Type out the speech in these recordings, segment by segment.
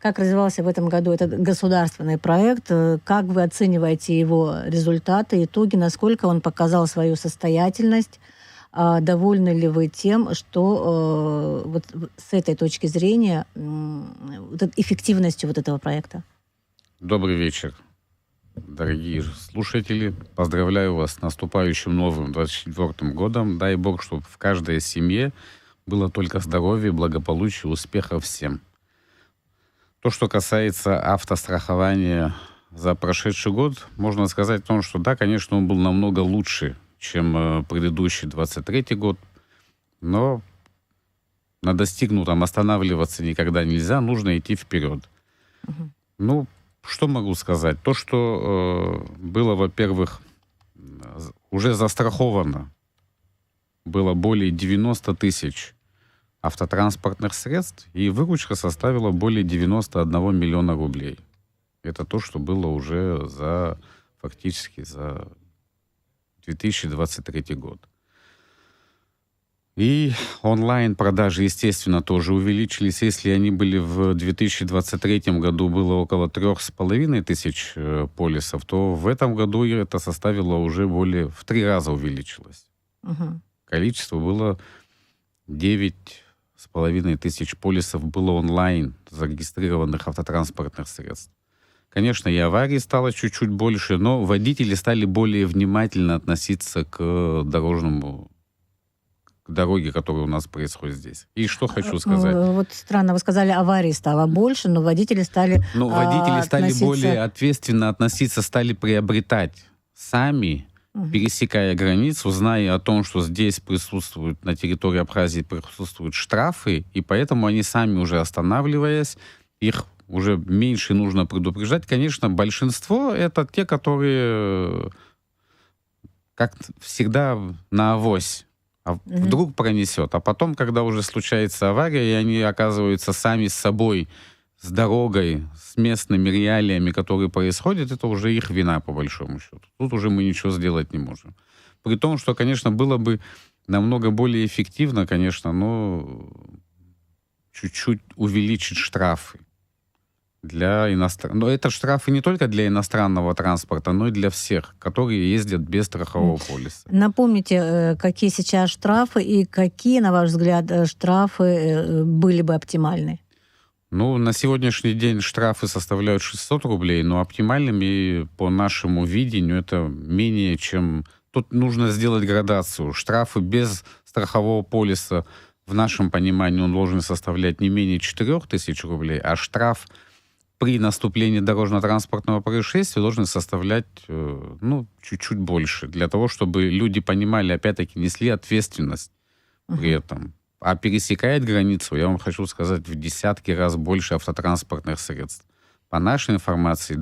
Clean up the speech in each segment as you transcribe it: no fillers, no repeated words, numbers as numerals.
Как развивался в этом году этот государственный проект? Как вы оцениваете его результаты, итоги? Насколько он показал свою состоятельность? Довольны ли вы тем, что вот с этой точки зрения эффективностью вот этого проекта? Добрый вечер, дорогие слушатели. Поздравляю вас с наступающим новым 24-м годом. Дай Бог, чтобы в каждой семье было только здоровье, благополучие, успехов всем. То, что касается автострахования за прошедший год, можно сказать о том, что да, конечно, он был намного лучше, чем предыдущий 23-й год, но на достигнутом останавливаться никогда нельзя, нужно идти вперед. Ну, что могу сказать? То, что было, во-первых, уже застраховано было более 90 тысяч автотранспортных средств, и выручка составила более 91 миллиона рублей. Это то, что было уже фактически за 2023 год. И онлайн-продажи, естественно, тоже увеличились. Если они были в 2023 году, было около 3,5 тысяч полисов, то в этом году это составило уже в 3 раза увеличилось. Количество было 9,5 тысяч полисов было онлайн зарегистрированных автотранспортных средств. Конечно, и аварий стало чуть-чуть больше, но водители стали более внимательно относиться к дороге, которая у нас происходит здесь. И что хочу сказать. Вот странно, вы сказали, аварий стало больше, но водители стали водители стали более ответственно относиться, стали приобретать сами, пересекая границу, зная о том, что здесь присутствуют, на территории Абхазии присутствуют штрафы, и поэтому они сами уже останавливаясь, их уже меньше нужно предупреждать. Конечно, большинство — это те, которые, как всегда, на авось. А вдруг пронесет. А потом, когда уже случается авария, и они оказываются сами с собой, с дорогой, с местными реалиями, которые происходят, это уже их вина, по большому счету. Тут уже мы ничего сделать не можем. При том, что, конечно, было бы намного более эффективно, конечно, но чуть-чуть увеличить штрафы. Но это штрафы не только для иностранного транспорта, но и для всех, которые ездят без страхового полиса. Напомните, какие сейчас штрафы и какие, на ваш взгляд, штрафы были бы оптимальны? На сегодняшний день штрафы составляют 600 рублей, но оптимальными по нашему видению это менее чем... Тут нужно сделать градацию. Штрафы без страхового полиса, в нашем понимании, он должен составлять не менее 4000 рублей, а штраф при наступлении дорожно-транспортного происшествия должен составлять, чуть-чуть больше, для того, чтобы люди понимали, опять-таки, несли ответственность при этом. А пересекает границу, я вам хочу сказать, в десятки раз больше автотранспортных средств. По нашей информации,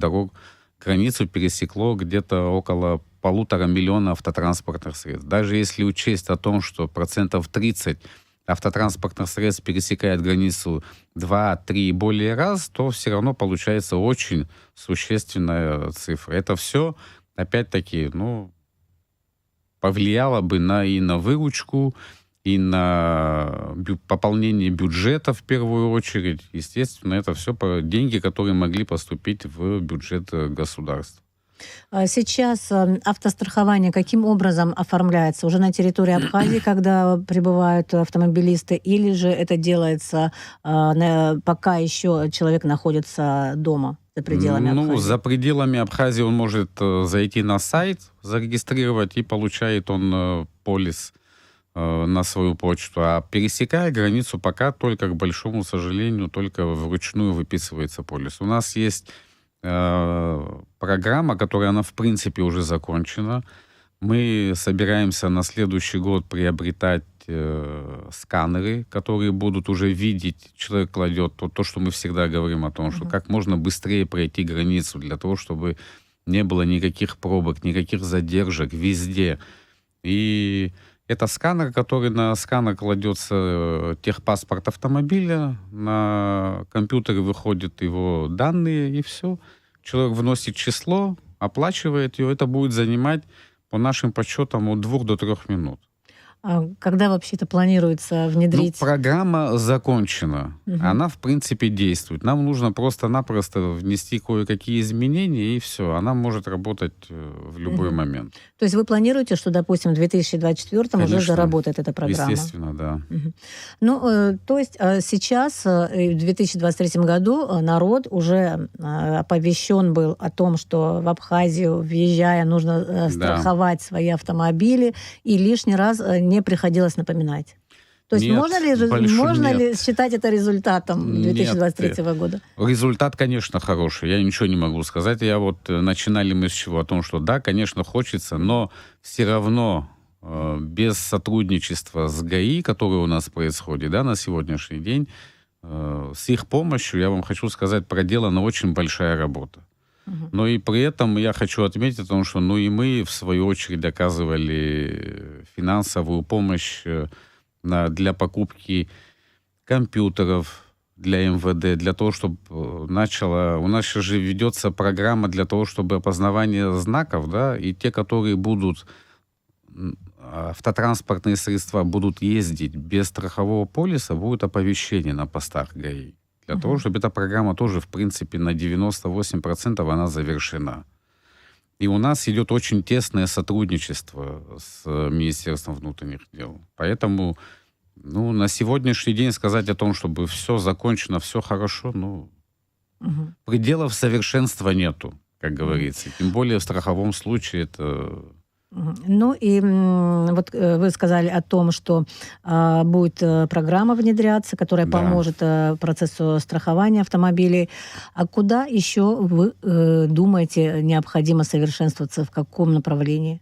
границу пересекло где-то около 1,5 миллиона автотранспортных средств. Даже если учесть о том, что 30% автотранспортных средств пересекает границу 2-3 и более раз, то все равно получается очень существенная цифра. Это все, опять-таки, повлияло бы и на выручку, и на пополнение бюджета в первую очередь. Естественно, это все деньги, которые могли поступить в бюджет государства. Сейчас автострахование каким образом оформляется? Уже на территории Абхазии, когда прибывают автомобилисты, или же это делается пока еще человек находится дома, за пределами Абхазии? За пределами Абхазии он может зайти на сайт, зарегистрировать, и получает он полис на свою почту. А пересекая границу, пока только, к большому сожалению, только вручную выписывается полис. У нас есть программа, которая, она в принципе уже закончена. Мы собираемся на следующий год приобретать сканеры, которые будут уже видеть, человек кладет то, что мы всегда говорим о том, что как можно быстрее пройти границу, для того, чтобы не было никаких пробок, никаких задержек везде. И это сканер, который на сканер кладется техпаспорт автомобиля, на компьютере выходят его данные, и все. Человек вносит число, оплачивает ее. Это будет занимать, по нашим подсчетам, от 2 до 3 минут. А когда вообще это планируется Ну, внедрить? программа закончена. Мгм. Она, в принципе, действует. Нам нужно просто-напросто внести кое-какие изменения, и все. Она может работать в любой Мгм. момент. То есть вы планируете, что, допустим, в 2024 уже Конечно, заработает эта программа? естественно, да. Мгм. Ну, то есть сейчас, в 2023 году, народ уже оповещен был о том, что в Абхазию, въезжая, нужно Да. страховать свои автомобили, и лишний раз не приходилось напоминать. То есть можно Нет, ли, можно ли нет. считать это результатом Нет. 2023 года? Результат, конечно, хороший. Я ничего не могу сказать. Начинали мы с чего? О том, что да, конечно, хочется, но все равно без сотрудничества с ГАИ, которое у нас происходит, да, на сегодняшний день, с их помощью, я вам хочу сказать, проделана очень большая работа. Мгм. Но и при этом я хочу отметить о том, что и мы, в свою очередь, оказывали финансовую помощь для покупки компьютеров для МВД, для того, чтобы начала... У нас сейчас же ведется программа для того, чтобы опознавание знаков, да, и те, которые будут... Автотранспортные средства будут ездить без страхового полиса, будет оповещение на постах ГАИ. Для того, чтобы эта программа тоже, в принципе, на 98% она завершена. И у нас идет очень тесное сотрудничество с Министерством внутренних дел. Поэтому, на сегодняшний день сказать о том, чтобы все закончено, все хорошо, Мгм. пределов совершенства нету, как говорится. Тем более в страховом случае это... Мгм. Ну и вот вы сказали о том, что будет программа внедряться, которая Да. поможет процессу страхования автомобилей. А куда еще вы думаете необходимо совершенствоваться, в каком направлении,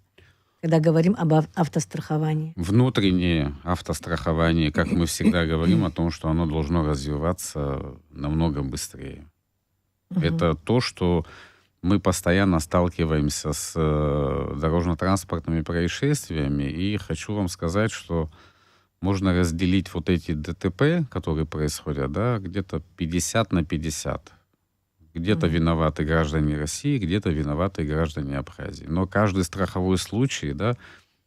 когда говорим об автостраховании? Внутреннее автострахование, как мы всегда говорим о том, что оно должно развиваться намного быстрее. Мгм. Это то, что мы постоянно сталкиваемся с дорожно-транспортными происшествиями, и хочу вам сказать, что можно разделить вот эти ДТП, которые происходят, да, где-то 50/50. Где-то Мгм. виноваты граждане России, где-то виноваты граждане Абхазии. Но каждый страховой случай, да,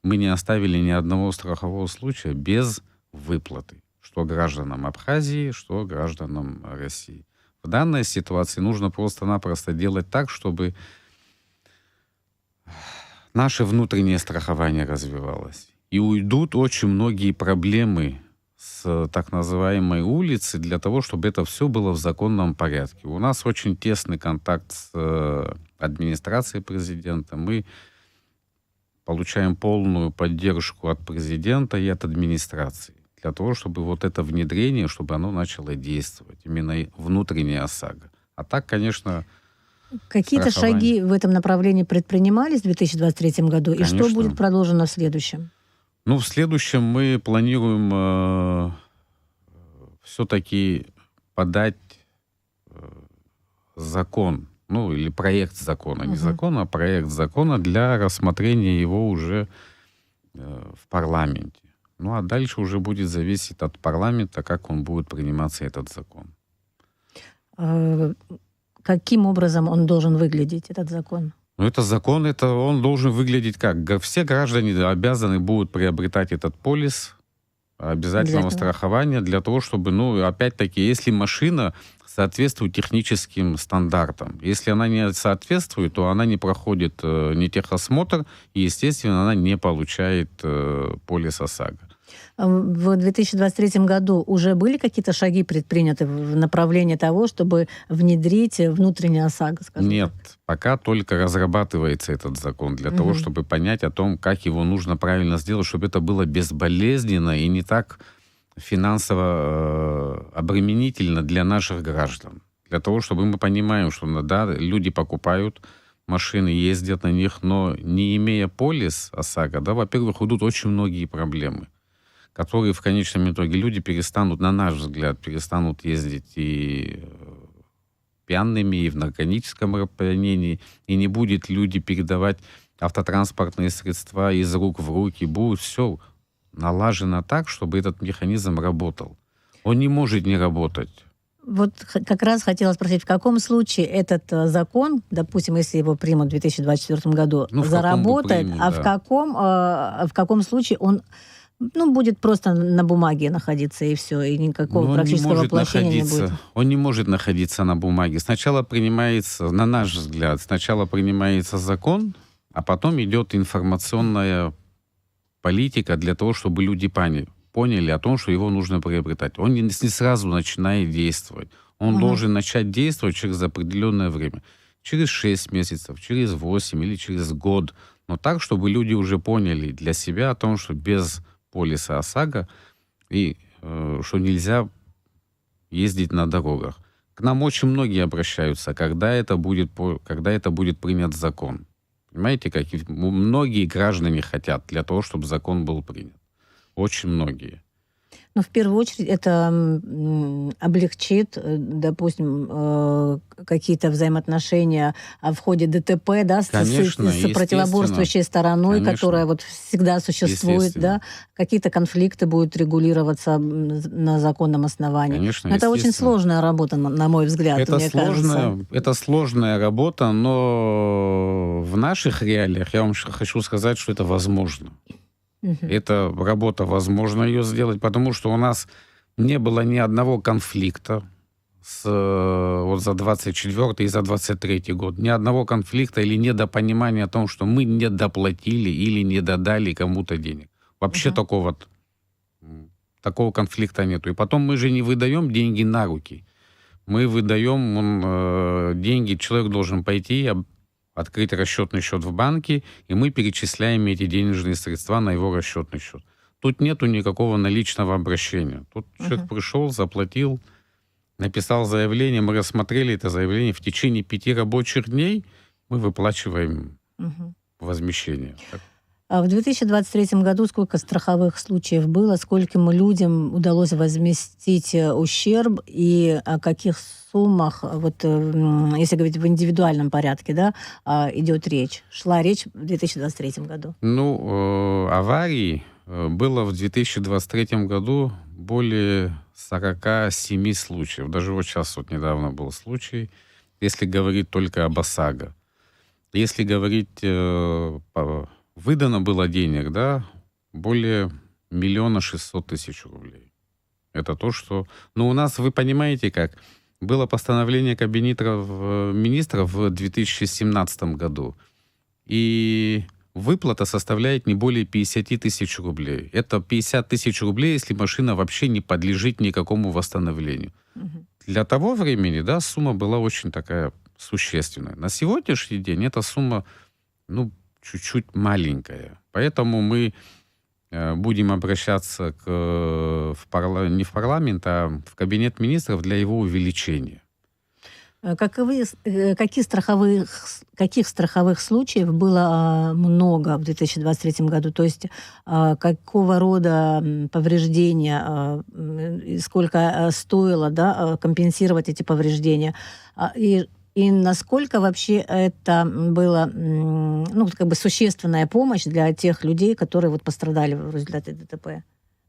мы не оставили ни одного страхового случая без выплаты. Что гражданам Абхазии, что гражданам России. В данной ситуации нужно просто-напросто делать так, чтобы наше внутреннее страхование развивалось. И уйдут очень многие проблемы с так называемой улицы для того, чтобы это все было в законном порядке. У нас очень тесный контакт с администрацией президента. Мы получаем полную поддержку от президента и от администрации для того, чтобы вот это внедрение, чтобы оно начало действовать. Именно внутренняя ОСАГО. А так, конечно, Какие-то страхование. шаги в этом направлении предпринимались в 2023 году, и что Конечно. будет продолжено в следующем? В следующем мы планируем все-таки подать закон, или проект закона, не Мгм. закон, а проект закона для рассмотрения его уже в парламенте. А дальше уже будет зависеть от парламента, как он будет приниматься, этот закон. Э, Каким образом он должен выглядеть, этот закон? Это закон, он должен выглядеть как? Все граждане обязаны будут приобретать этот полис обязательного Обязательно. страхования для того, чтобы, опять-таки, если машина соответствует техническим стандартам. Если она не соответствует, то она не проходит ни техосмотр, и, естественно, она не получает полис ОСАГО. В 2023 году уже были какие-то шаги предприняты в направлении того, чтобы внедрить внутренний ОСАГО, скажем Нет, так? пока только разрабатывается этот закон для того, чтобы понять о том, как его нужно правильно сделать, чтобы это было безболезненно и не так финансово обременительно для наших граждан. Для того, чтобы мы понимаем, что да, люди покупают машины, ездят на них, но не имея полис ОСАГО, да, во-первых, идут очень многие проблемы, которые в конечном итоге люди перестанут, на наш взгляд, перестанут ездить и пьяными, и в наркотическом опьянении, и не будет люди передавать автотранспортные средства из рук в руки. Будет все налажено так, чтобы этот механизм работал. Он не может не работать. Вот как раз хотела спросить, в каком случае этот закон, допустим, если его примут в 2024 году, В каком бы заработает, примут, а да. в каком случае он Ну, будет просто на бумаге находиться, и все, и никакого Но он не практического может воплощения не будет. он не может находиться на бумаге. Сначала принимается, на наш взгляд, сначала принимается закон, а потом идет информационная политика для того, чтобы люди поняли о том, что его нужно приобретать. Он не сразу начинает действовать. Он Мгм. должен начать действовать через определенное время. Через 6 месяцев, через 8 или через год. Но так, чтобы люди уже поняли для себя о том, что без полиса ОСАГО и что нельзя ездить на дорогах. К нам очень многие обращаются, когда это будет принят закон. Понимаете, многие граждане хотят для того, чтобы закон был принят. Очень многие. Но в первую очередь это облегчит, допустим, какие-то взаимоотношения в ходе ДТП, да, Конечно, с противоборствующей стороной, Конечно. которая вот всегда существует, Естественно. да, какие-то конфликты будут регулироваться на законном основании. Конечно, Но это очень естественно. сложная работа, на мой взгляд, мне кажется. Это сложная работа, но в наших реалиях я вам хочу сказать, что это возможно. Мгм. Эта работа, возможно ее сделать, потому что у нас не было ни одного конфликта вот за 24 и за 23 год. Ни одного конфликта или недопонимания о том, что мы не доплатили или не додали кому-то денег. Вообще Мгм. такого конфликта нету. И потом мы же не выдаем деньги на руки. Мы выдаем деньги, человек должен пойти, открыть расчетный счет в банке, и мы перечисляем эти денежные средства на его расчетный счет. Тут нету никакого наличного обращения. Тут человек пришел, заплатил, написал заявление, мы рассмотрели это заявление, в течение 5 рабочих дней мы выплачиваем Мгм. возмещение. А в 2023 году сколько страховых случаев было, скольким людям удалось возместить ущерб и о каких суммах, вот если говорить в индивидуальном порядке, да, идет речь? Шла речь в 2023 году. Аварий было в 2023 году более 47 случаев. Даже вот сейчас вот недавно был случай, если говорить только об ОСАГО. Если говорить, выдано было денег, да, более 1 600 000 рублей. Это то, что... Ну, у нас, вы понимаете как, было постановление Кабинета министров в 2017 году, и выплата составляет не более 50 000 рублей. Это 50 000 рублей, если машина вообще не подлежит никакому восстановлению. Мгм. Для того времени, да, сумма была очень такая существенная. На сегодняшний день эта сумма, чуть-чуть маленькая. Поэтому мы будем обращаться не в парламент, а в Кабинет министров для его увеличения. Каких страховых случаев было много в 2023 году? То есть какого рода повреждения, и сколько стоило, да, компенсировать эти повреждения? И насколько вообще это было, существенная помощь для тех людей, которые вот пострадали в результате ДТП?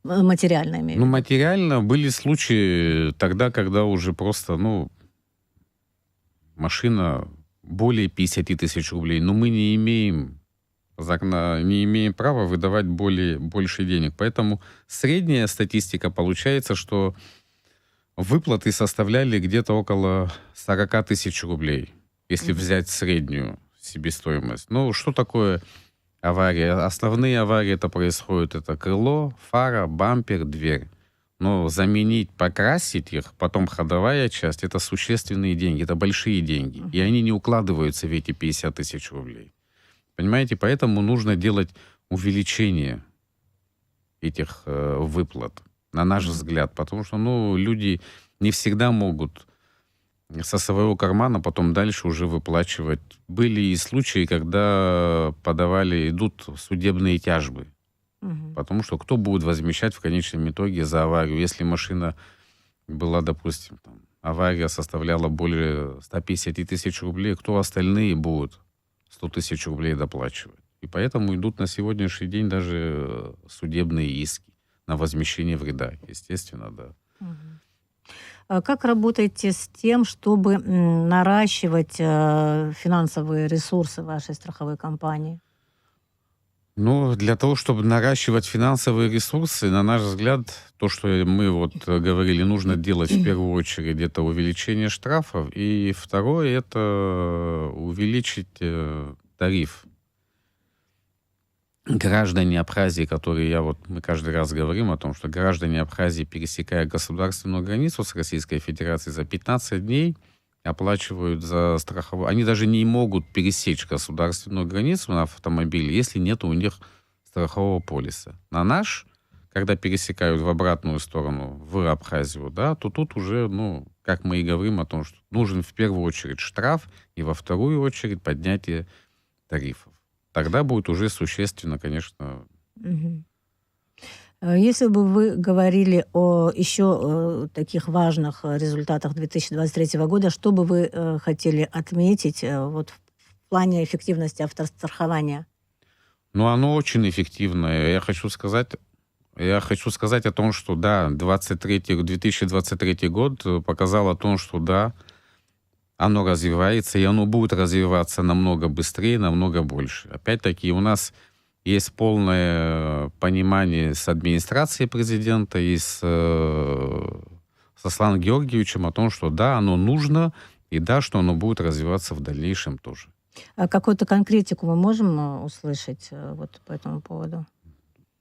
Материально, имею в виду. Материально были случаи тогда, когда уже просто, машина более 50 000 рублей, но мы не имеем права выдавать больше денег. Поэтому средняя статистика получается, что выплаты составляли где-то около 40 000 рублей, если взять среднюю себестоимость. Что такое авария? Основные аварии это крыло, фара, бампер, дверь. Но заменить, покрасить их, потом ходовая часть, это существенные деньги, это большие деньги. И они не укладываются в эти 50 000 рублей. Понимаете? Поэтому нужно делать увеличение этих выплат, на наш взгляд. Потому что, люди не всегда могут со своего кармана потом дальше уже выплачивать. Были и случаи, когда идут судебные тяжбы. Мгм. Потому что кто будет возмещать в конечном итоге за аварию, если машина была, допустим, авария составляла более 150 000 рублей, кто остальные будут 100 000 рублей доплачивать? И поэтому идут на сегодняшний день даже судебные иски на возмещение вреда. Естественно, да. Мгм. Как работаете с тем, чтобы наращивать финансовые ресурсы вашей страховой компании? Ну, для того, чтобы наращивать финансовые ресурсы, на наш взгляд, то, что мы вот говорили, нужно делать в первую очередь, это увеличение штрафов. И второе, это увеличить тариф. Граждане Абхазии, мы каждый раз говорим о том, что граждане Абхазии, пересекая государственную границу с Российской Федерацией, за 15 дней оплачивают за страховую. Они даже не могут пересечь государственную границу на автомобиле, если нет у них страхового полиса. На наш, когда пересекают в обратную сторону, в Абхазию, да, то тут уже, как мы и говорим о том, что нужен в первую очередь штраф и во вторую очередь поднятие тарифов. Тогда будет уже существенно, конечно. Мгм. Если бы вы говорили о еще таких важных результатах 2023 года, что бы вы хотели отметить вот в плане эффективности автострахования? Но оно очень эффективное. Я хочу сказать о том, что да, 2023 год показал о том, что да, оно развивается, и оно будет развиваться намного быстрее, намного больше. Опять-таки, у нас есть полное понимание с администрацией президента и с Асланом Георгиевичем о том, что да, оно нужно, и да, что оно будет развиваться в дальнейшем тоже. А какую-то конкретику мы можем услышать вот по этому поводу?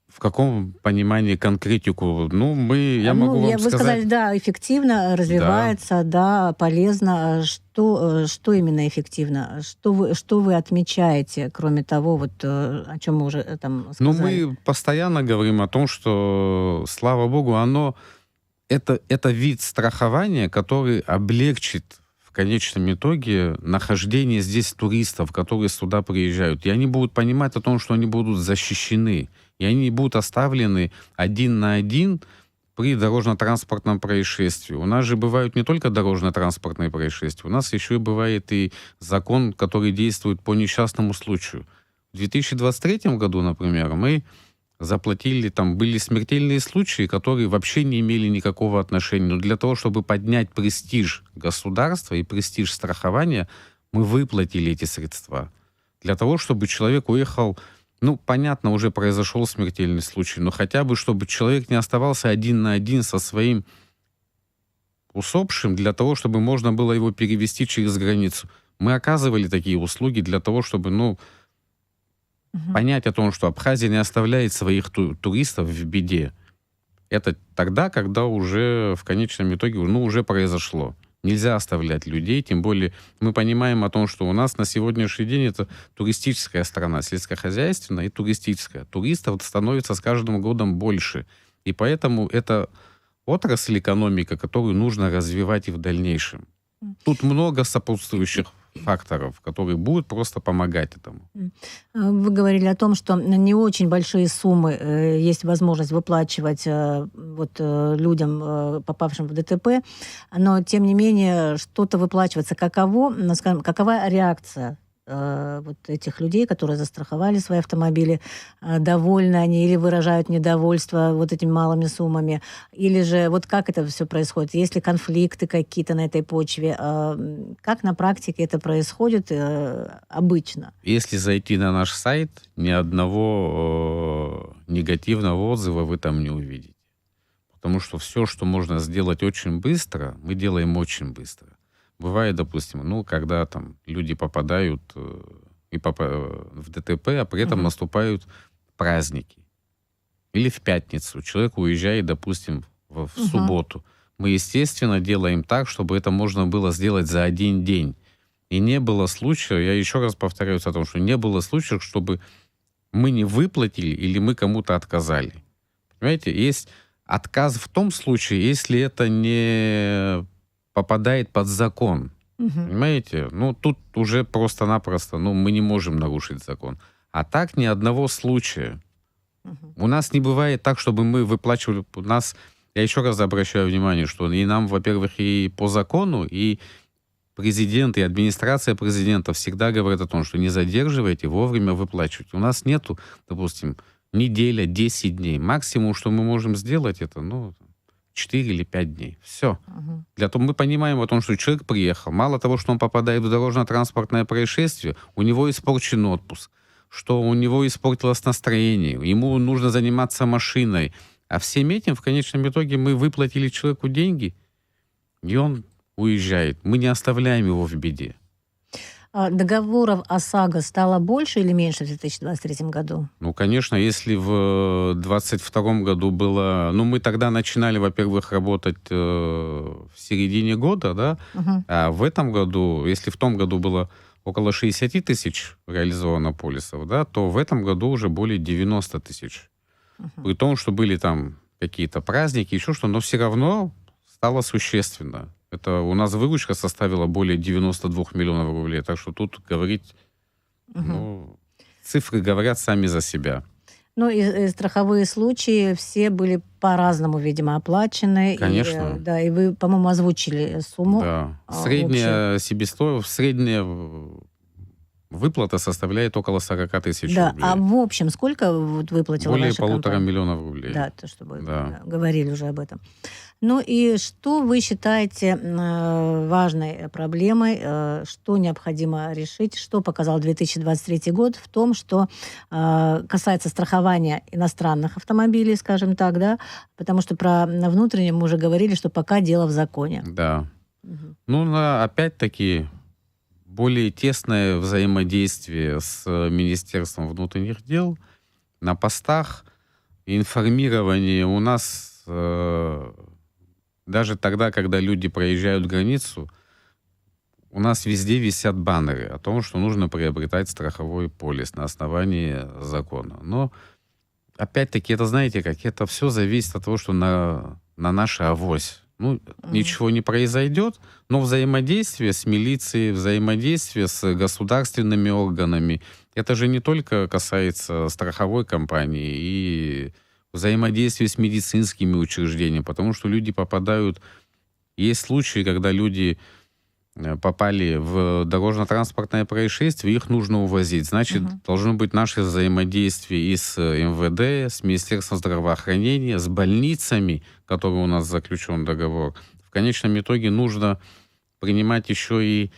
В каком понимании конкретику? Я могу вам Вы сказали, сказать, да, эффективно да. развивается, да, полезно. Что именно эффективно? Что вы отмечаете, кроме того, вот, о чем мы уже там сказали? Мы постоянно говорим о том, что, слава богу, это вид страхования, который облегчит в конечном итоге нахождение здесь туристов, которые сюда приезжают. И они будут понимать о том, что они будут защищены. И они не будут оставлены один на один при дорожно-транспортном происшествии. У нас же бывают не только дорожно-транспортные происшествия, у нас еще и бывает и закон, который действует по несчастному случаю. В 2023 году, например, мы заплатили, там были смертельные случаи, которые вообще не имели никакого отношения. Но для того, чтобы поднять престиж государства и престиж страхования, мы выплатили эти средства. Для того, чтобы человек уехал, понятно, уже произошел смертельный случай, но хотя бы, чтобы человек не оставался один на один со своим усопшим, для того, чтобы можно было его перевести через границу. Мы оказывали такие услуги для того, чтобы, Мгм. понять о том, что Абхазия не оставляет своих туристов в беде. Это тогда, когда уже в конечном итоге, уже произошло. Нельзя оставлять людей, тем более мы понимаем о том, что у нас на сегодняшний день это туристическая страна, сельскохозяйственная и туристическая. Туристов становится с каждым годом больше. И поэтому это отрасль экономики, которую нужно развивать и в дальнейшем. Тут много сопутствующих факторов, которые будут просто помогать этому. Вы говорили о том, что не очень большие суммы есть возможность выплачивать людям, попавшим в ДТП, но тем не менее что-то выплачивается. Какова реакция этих людей, которые застраховали свои автомобили? Довольны они или выражают недовольство вот этими малыми суммами? Или же вот как это все происходит? Есть ли конфликты какие-то на этой почве? Как на практике это происходит обычно? Если зайти на наш сайт, ни одного негативного отзыва вы там не увидите. Потому что все, что можно сделать очень быстро, мы делаем очень быстро. Бывает, допустим, когда там люди попадают в ДТП, а при этом наступают праздники. Или в пятницу. Человек уезжает, допустим, в субботу. Мы, естественно, делаем так, чтобы это можно было сделать за один день. И не было случая, я еще раз повторяюсь о том, что не было случаев, чтобы мы не выплатили или мы кому-то отказали. Понимаете, есть отказ в том случае, если это не попадает под закон. Понимаете? Тут уже просто-напросто, мы не можем нарушить закон. А так ни одного случая. У нас не бывает так, чтобы мы выплачивали. Я еще раз обращаю внимание, что и нам, во-первых, и по закону, и президент, и администрация президента всегда говорят о том, что не задерживайте, вовремя выплачивайте. У нас нету, допустим, неделя, 10 дней. Максимум, что мы можем сделать, это, 4 или 5 дней. Все. Для того мы понимаем о том, что человек приехал. Мало того, что он попадает в дорожно-транспортное происшествие, у него испорчен отпуск. что у него испортилось настроение, ему нужно заниматься машиной. А всем этим в конечном итоге мы выплатили человеку деньги, и он уезжает. Мы не оставляем его в беде. Договоров ОСАГО стало больше или меньше в 2023 году? Ну, конечно, если в 2022 году было... Ну, мы тогда начинали, во-первых, работать в середине года, да, Мгм. а в этом году, если в том году было около 60 тысяч реализовано полисов, да, то в этом году уже более 90 тысяч. Мгм. При том, что были там какие-то праздники, еще что, но все равно стало существенно. Это у нас выручка составила более 92 миллионов рублей. Так что тут говорить, Мгм. ну, цифры говорят сами за себя. Ну, и страховые случаи все были по-разному, видимо, оплачены. Конечно. Да, и вы, по-моему, озвучили сумму Да. общую. Средняя себестоимость, средняя выплата составляет около 40 тысяч Да, рублей. а в общем, сколько вот выплатила Более ваша 1,5 компания? миллиона рублей. Да, то, что вы Да. говорили уже об этом. Ну и что вы считаете важной проблемой, что необходимо решить, что показал 2023 год в том, что касается страхования иностранных автомобилей, скажем так, да, потому что про внутренние мы уже говорили, что пока дело в законе. Да. Мгм. Ну, опять-таки, более тесное взаимодействие с Министерством внутренних дел на постах, информирование у нас даже тогда, когда люди проезжают границу, у нас везде висят баннеры о том, что нужно приобретать страховой полис на основании закона. Но опять-таки, это знаете как, это все зависит от того, что на наше авось. Ну, ничего не произойдет, но взаимодействие с милицией, взаимодействие с государственными органами, это же не только касается страховой компании и взаимодействие с медицинскими учреждениями, потому что люди попадают... Есть случаи, когда люди попали в дорожно-транспортное происшествие, их нужно увозить. Значит, должно быть наше взаимодействие и с МВД, с Министерством здравоохранения, с больницами, которые у нас заключен договор. В конечном итоге нужно принимать еще и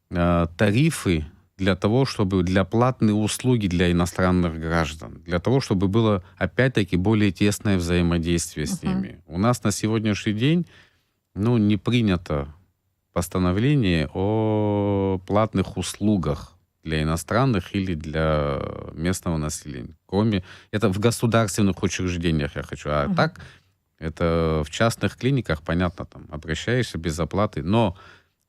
тарифы для того, чтобы для платной услуги для иностранных граждан, для того, чтобы было, опять-таки, более тесное взаимодействие с ними. У нас на сегодняшний день, не принято постановление о платных услугах для иностранных или для местного населения. Кроме... Это в государственных учреждениях я хочу. А так, это в частных клиниках, понятно, там обращаешься без оплаты. Но,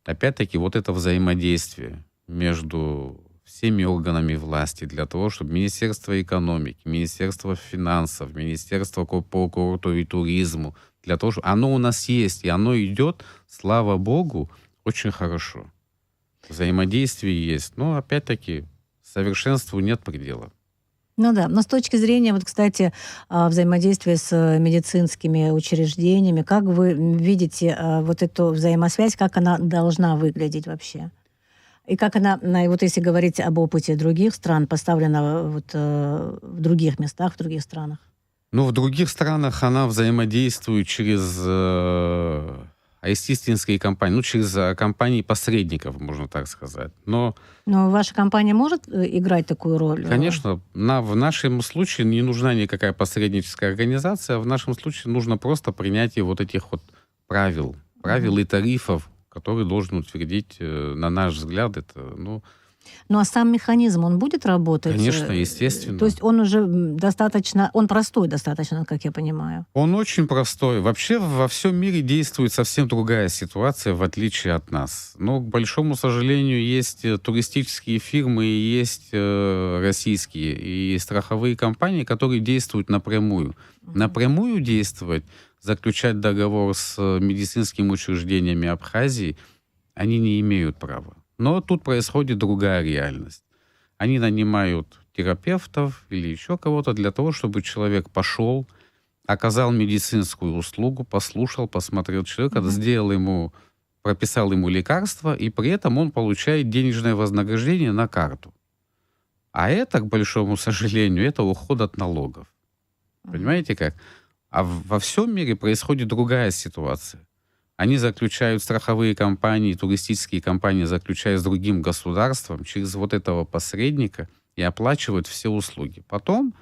опять-таки, вот это взаимодействие между всеми органами власти для того, чтобы Министерство экономики, Министерство финансов, Министерство по культуре и туризму, для того, чтобы оно у нас есть, и оно идет, слава богу, очень хорошо. Взаимодействие есть. Но, опять-таки, совершенству нет предела. Ну да, но с точки зрения, вот, кстати, взаимодействия с медицинскими учреждениями, как вы видите вот эту взаимосвязь, как она должна выглядеть вообще? И как она, вот если говорить об опыте других стран, поставлена вот в других местах, в других странах? Ну, в других странах она взаимодействует через ассистентские компании, через компании посредников, можно так сказать. Но ваша компания может играть такую роль? Конечно, в нашем случае не нужна никакая посредническая организация, в нашем случае нужно просто принятие вот этих вот правил и тарифов, которые должен утвердить, на наш взгляд, это, Ну а сам механизм, он будет работать? Конечно, естественно. То есть он уже достаточно, он простой достаточно, как я понимаю. Он очень простой. Вообще во всем мире действует совсем другая ситуация, в отличие от нас. Но, к большому сожалению, есть туристические фирмы, есть российские и страховые компании, которые действуют напрямую. Напрямую действовать, заключать договор с медицинскими учреждениями Абхазии, они не имеют права. Но тут происходит другая реальность. Они нанимают терапевтов или еще кого-то для того, чтобы человек пошел, оказал медицинскую услугу, послушал, посмотрел человека, прописал ему лекарства, и при этом он получает денежное вознаграждение на карту. А это, к большому сожалению, это уход от налогов. Понимаете как? А во всем мире происходит другая ситуация. Они заключают, страховые компании, туристические компании заключают с другим государством через вот этого посредника, и оплачивают все услуги. Потом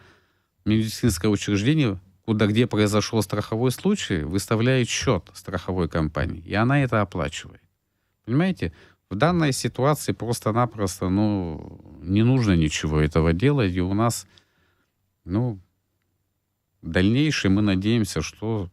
медицинское учреждение, где произошел страховой случай, выставляет счет страховой компании, и она это оплачивает. Понимаете? В данной ситуации просто-напросто, не нужно ничего этого делать, и у нас, в дальнейшем мы надеемся, что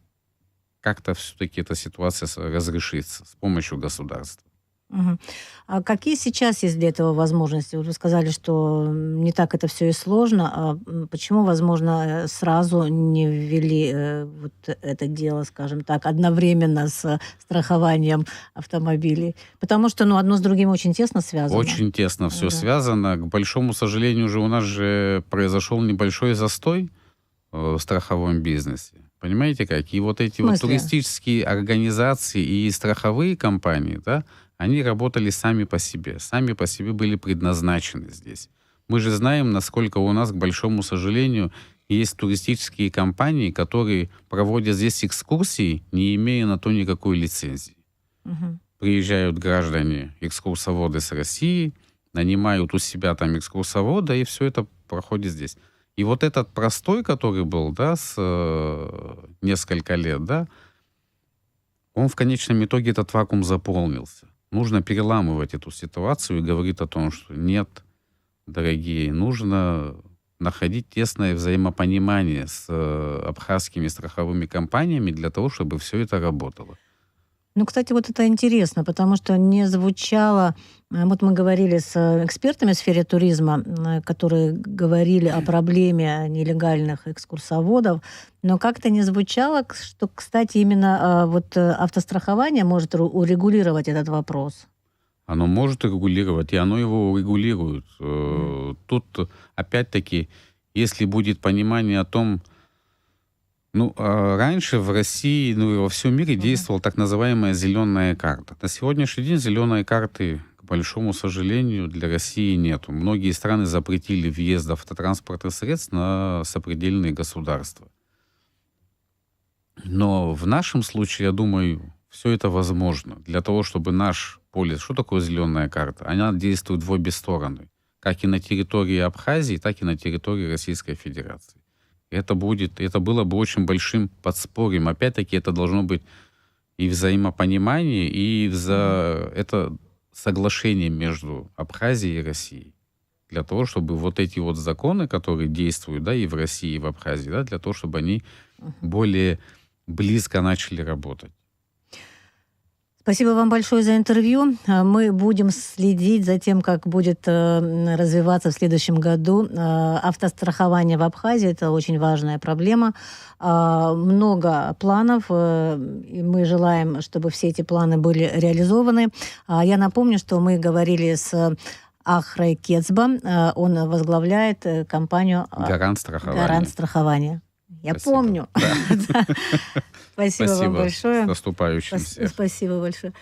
как-то все-таки эта ситуация разрешится с помощью государства. Мгм. А какие сейчас есть для этого возможности? Вот вы сказали, что не так это все и сложно. Почему, возможно, сразу не ввели вот это дело, скажем так, одновременно с страхованием автомобилей? Потому что, одно с другим очень тесно связано. Очень тесно все Да. связано. К большому сожалению, у нас же произошел небольшой застой в страховом бизнесе. Понимаете как? И вот эти В вот смысле? туристические организации и страховые компании, да, они работали сами по себе были предназначены здесь. Мы же знаем, насколько у нас, к большому сожалению, есть туристические компании, которые проводят здесь экскурсии, не имея на то никакой лицензии. Мгм. Приезжают граждане, экскурсоводы с России, нанимают у себя там экскурсовода, и все это проходит здесь. И вот этот простой, который был, да, несколько лет, да, он в конечном итоге, этот вакуум заполнился. Нужно переламывать эту ситуацию и говорить о том, что нет, дорогие, нужно находить тесное взаимопонимание с абхазскими страховыми компаниями для того, чтобы все это работало. Кстати, вот это интересно, потому что не звучало... Вот мы говорили с экспертами в сфере туризма, которые говорили о проблеме нелегальных экскурсоводов, но как-то не звучало, что, кстати, именно автострахование может урегулировать этот вопрос. Оно может регулировать, и оно его урегулирует. Тут, опять-таки, если будет понимание о том, раньше в России, и во всем мире действовала так называемая зеленая карта. На сегодняшний день зеленой карты, к большому сожалению, для России нету. Многие страны запретили въезд автотранспортных средств на сопредельные государства. Но в нашем случае, я думаю, все это возможно. Для того, чтобы наш полис... Что такое зеленая карта? Она действует в обе стороны. Как и на территории Абхазии, так и на территории Российской Федерации. Это было бы очень большим подспорьем. Опять-таки, это должно быть и взаимопонимание, и это соглашение между Абхазией и Россией. Для того, чтобы вот эти вот законы, которые действуют, да, и в России, и в Абхазии, да, для того, чтобы они более близко начали работать. Спасибо вам большое за интервью. Мы будем следить за тем, как будет развиваться в следующем году автострахование в Абхазии. Это очень важная проблема. Много планов, и мы желаем, чтобы все эти планы были реализованы. Я напомню, что мы говорили с Ахрой Кецба. Он возглавляет компанию Гарант страхования. «Гарант страхования». Я Спасибо. помню. Да. Спасибо вам большое. С наступающим всех. Спасибо большое.